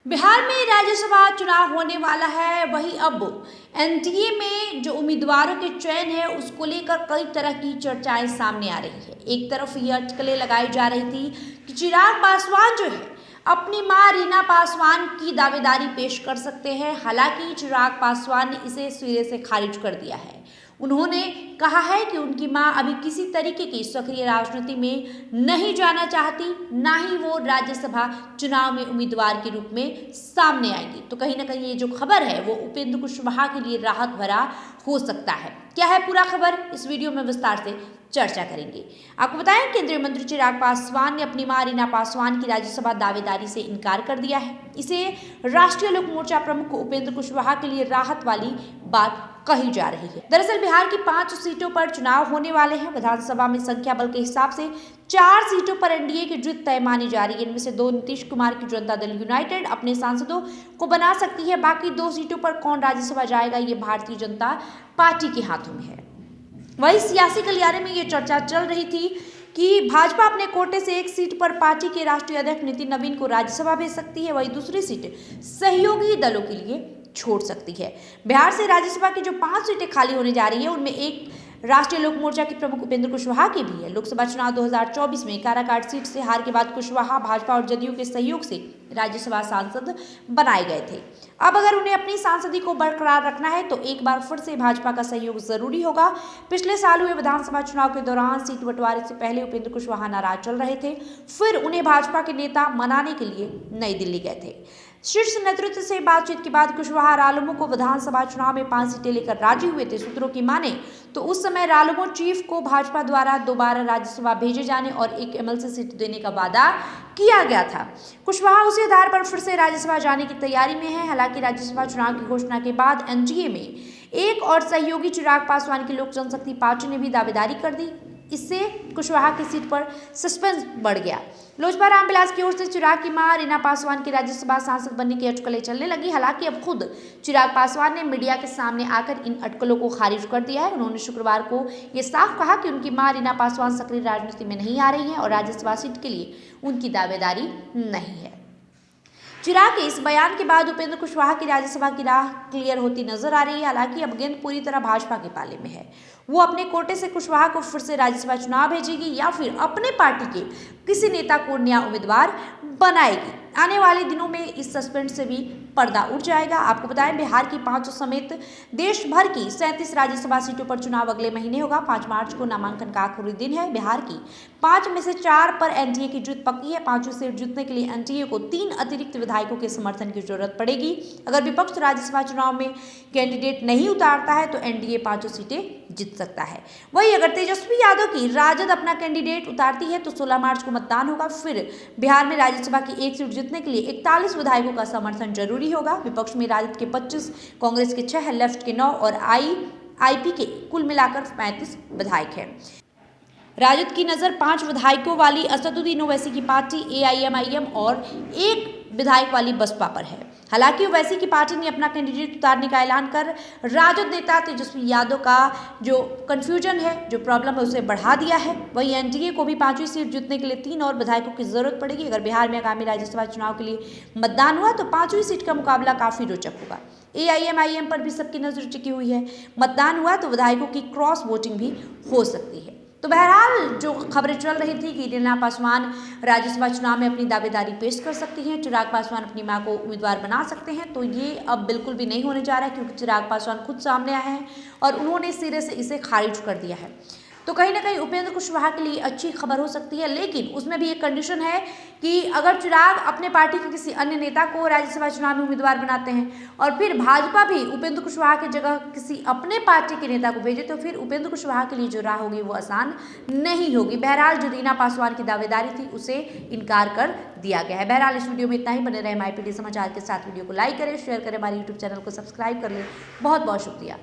बिहार में राज्यसभा चुनाव होने वाला है। वहीं अब एनडीए में जो उम्मीदवारों के चयन है उसको लेकर कई तरह की चर्चाएं सामने आ रही है। एक तरफ ये अटकलें लगाई जा रही थी कि चिराग पासवान जो है अपनी मां रीना पासवान की दावेदारी पेश कर सकते हैं। हालांकि चिराग पासवान ने इसे सिरे से खारिज कर दिया है। उन्होंने कहा है कि उनकी मां अभी किसी तरीके की सक्रिय राजनीति में नहीं जाना चाहती, ना ही वो राज्यसभा चुनाव में उम्मीदवार के रूप में सामने आएंगी। तो कहीं ना कहीं ये जो खबर है वो उपेंद्र कुशवाहा के लिए राहत भरा हो सकता है। क्या है पूरा खबर, इस वीडियो में विस्तार से चर्चा करेंगे। आपको बताएं, केंद्रीय मंत्री चिराग पासवान ने अपनी मां रीना पासवान की राज्यसभा दावेदारी से इनकार कर दिया है। इसे राष्ट्रीय लोक मोर्चा प्रमुख उपेंद्र कुशवाहा के लिए राहत वाली बात कही जा रही है। दरअसल बिहार की 5 सीटों पर चुनाव होने वाले हैं। विधानसभा में संख्या बल के हिसाब से 4 सीटों पर एनडीए की जीत तय मानी जा रही है। इनमें से 2 नीतीश कुमार की जनता दल यूनाइटेड अपने सांसदों को बना सकती है। बाकी 2 सीटों पर कौन राज्यसभा जाएगा ये भारतीय जनता पार्टी के हाथों में है। वहीं सियासी गलियारे में ये चर्चा चल रही थी कि भाजपा अपने कोटे से एक सीट पर पार्टी के राष्ट्रीय अध्यक्ष नितिन नवीन को राज्यसभा भेज सकती है। वहीं दूसरी सीट सहयोगी दलों के लिए छोड़ सकती है। बिहार से राज्यसभा की जो 5 सीटें खाली होने जा रही है उनमें एक राष्ट्रीय लोक मोर्चा के प्रमुख उपेंद्र कुशवाहा की भी है। लोकसभा चुनाव 2024 में काराकाट सीट से हार के बाद कुशवाहा भाजपा और जदयू के सहयोग से राज्यसभा सांसद बनाए गए थे। अब अगर उन्हें अपनी सांसदी को बरकरार रखना है तो एक बार फिर से भाजपा का सहयोग जरूरी होगा। पिछले साल हुए विधानसभा चुनाव के दौरान सीट बंटवारे से पहले उपेंद्र कुशवाहा नाराज चल रहे थे। फिर उन्हें भाजपा के नेता मनाने के लिए नई दिल्ली गए थे। शीर्ष नेतृत्व से बातचीत के बाद कुशवाहा रालोमो को विधानसभा चुनाव में 5 सीटें लेकर राजी हुए थे। सूत्रों की माने तो उस समय रालोमो चीफ को भाजपा द्वारा दोबारा राज्यसभा भेजे जाने और एक एमएलसी सीट देने का वादा किया गया था। कुशवाहा उसी आधार पर फिर से राज्यसभा जाने की तैयारी में है। हालांकि राज्यसभा चुनाव की घोषणा के बाद एनडीए में एक और सहयोगी चिराग पासवान की लोक जनशक्ति पार्टी ने भी दावेदारी कर दी। इससे कुशवाहा की सीट पर सस्पेंस बढ़ गया। लोजपा रामविलास की ओर से चिराग की मां रीना पासवान की राज्यसभा सांसद बनने की अटकलें चलने लगी। हालांकि अब खुद चिराग पासवान ने मीडिया के सामने आकर इन अटकलों को खारिज कर दिया है। उन्होंने शुक्रवार को ये साफ कहा कि उनकी मां रीना पासवान सक्रिय राजनीति में नहीं आ रही है और राज्यसभा सीट के लिए उनकी दावेदारी नहीं है। चिराग के इस बयान के बाद उपेंद्र कुशवाहा की राज्यसभा की राह क्लियर होती नजर आ रही है। हालांकि अब गेंद पूरी तरह भाजपा के पाले में है। वो अपने कोटे से कुशवाहा को फिर से राज्यसभा चुनाव भेजेगी या फिर अपने पार्टी के किसी नेता को नया उम्मीदवार बनाएगी। आने वाले दिनों में इस सस्पेंस से भी पर्दा उठ जाएगा। आपको बताएं, बिहार की 5 समेत देश भर की 37 राज्यसभा सीटों पर चुनाव अगले महीने होगा। 5 मार्च को नामांकन का आखिरी दिन है। बिहार की 5 में से 4 पर एनडीए की जीत पक्की है। 5 सीट जीतने के लिए एनडीए को 3 अतिरिक्त विधायकों के समर्थन की जरूरत पड़ेगी। अगर विपक्ष राज्यसभा चुनाव में कैंडिडेट नहीं उतारता है तो एनडीए 5 सीटें जीत सकता है। वहीं अगर तेजस्वी यादव की राजद अपना कैंडिडेट उतारती है तो 16 मार्च को मतदान होगा। फिर बिहार में राज्यसभा की 1 सीट जीतने के लिए 41 विधायकों का समर्थन जरूरी होगा। विपक्ष में राजद के 25, कांग्रेस के 6, लेफ्ट के 9 और आईपी के कुल मिलाकर 35 विधायक हैं। राजद की नजर 5 विधायकों वाली असदुद्दीन ओवैसी की पार्टी एआईएमआईएम और 1 विधायक वाली बसपा पर है। हालांकि ओवैसी की पार्टी ने अपना कैंडिडेट उतारने का ऐलान कर राजद नेता तेजस्वी यादव का जो कंफ्यूजन है, जो प्रॉब्लम है, उसे बढ़ा दिया है। वहीं एनडीए को भी 5वीं सीट जीतने के लिए 3 और विधायकों की जरूरत पड़ेगी। अगर बिहार में आगामी राज्यसभा चुनाव के लिए मतदान हुआ तो 5वीं सीट का मुकाबला काफी रोचक होगा। एआईएमआईएम पर भी सबकी नजर टिकी हुई है। मतदान हुआ तो विधायकों की क्रॉस वोटिंग भी हो सकती है। तो बहरहाल जो खबरें चल रही थी कि रीना पासवान राज्यसभा चुनाव में अपनी दावेदारी पेश कर सकती हैं, चिराग पासवान अपनी मां को उम्मीदवार बना सकते हैं, तो ये अब बिल्कुल भी नहीं होने जा रहा है, क्योंकि चिराग पासवान खुद सामने आए हैं और उन्होंने सिरे से इसे खारिज कर दिया है। तो कहीं ना कहीं उपेंद्र कुशवाहा के लिए अच्छी खबर हो सकती है, लेकिन उसमें भी एक कंडीशन है कि अगर चिराग अपने पार्टी के किसी अन्य नेता को राज्यसभा चुनाव में उम्मीदवार बनाते हैं और फिर भाजपा भी उपेंद्र कुशवाहा की जगह किसी अपने पार्टी के नेता को भेजे तो फिर उपेंद्र कुशवाहा के लिए जो राह होगी वो आसान नहीं होगी। बहरहाल जो रीना पासवान की दावेदारी थी उसे इनकार कर दिया गया है। बहरहाल इस वीडियो में इतना ही। बने रहे माईपीडी समाचार के साथ। वीडियो को लाइक करें, शेयर करें, हमारे यूट्यूब चैनल को सब्सक्राइब कर लें। बहुत बहुत शुक्रिया।